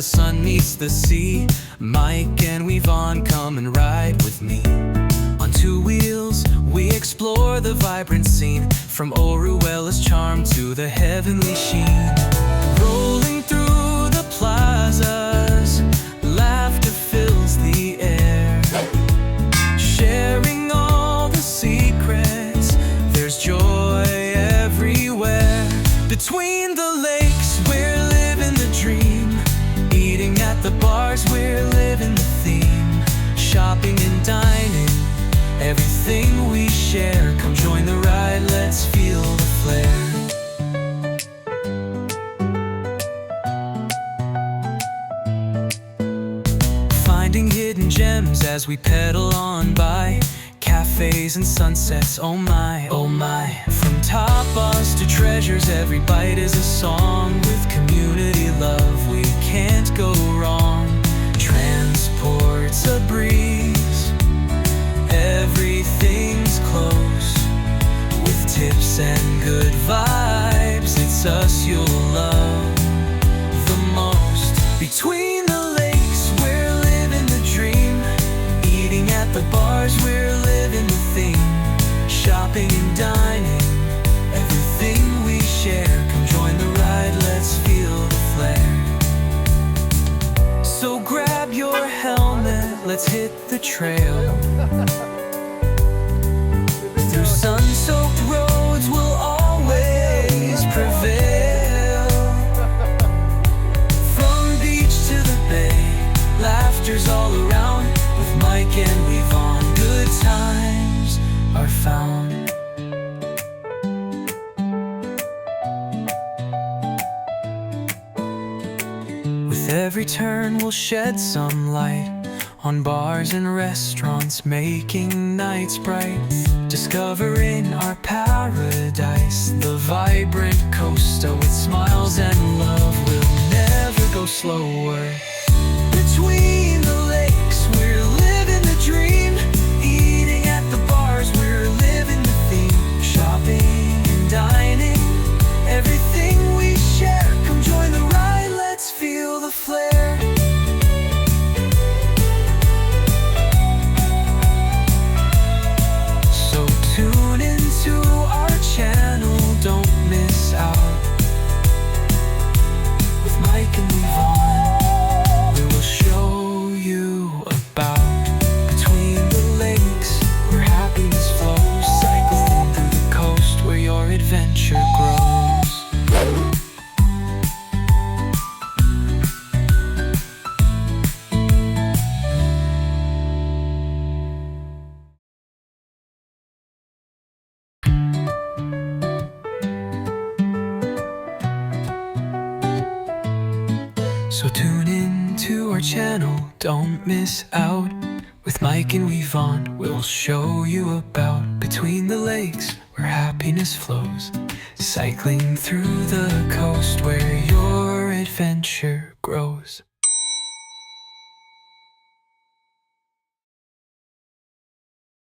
the sun meets the sea. Mike and Yvonne, come and ride with me. On two wheels, we explore the vibrant scene, from Oruella's charm to the heavenly sheen. Rolling through the plazas, laughter fills the air. Sharing all the secrets, there's joy everywhere. Between the lakes, we're living the dream. Eating at the bars, we're living the theme. Shopping and dining, everything we share. Come join the ride, let's feel the flair. Finding hidden gems as we pedal on by. Cafes and sunsets, oh my, oh my. From tapas to treasures, every bite is a song. With community love, we can't go wrong. Transport's a breeze, everything's close. With tips and good vibes, it's us you'll love the most. Between the lakes, we're living the dream. Eating at the bars, we're living the theme. Shopping and dining, everything we share. Come join the ride, let's feel the flare. So grab your helmet, let's hit the trail. Through sun-soaked roads, we'll always prevail. From beach to the bay, laughter's all around. With Mike and Yvonne, good times are found. With every turn we'll shed some light on bars and restaurants, making nights bright. Discovering our paradise, the vibrant Costa with smiles and love. We'll never go slower. Between the lakes, we're living the dream. Eating at the bars, we're living the theme. Shopping and dining, everything we share. Come join the ride, let's feel the flare. So tune into our channel, don't miss out. With Mike and Yvonne, we will show you about. Between the lakes, where happiness flows. Cycling through the coast, where your adventure grows. So tune in to our channel, don't miss out. With Mike and Yvonne, we'll show you about. Between the lakes, where happiness flows. Cycling through the coast, where your adventure grows.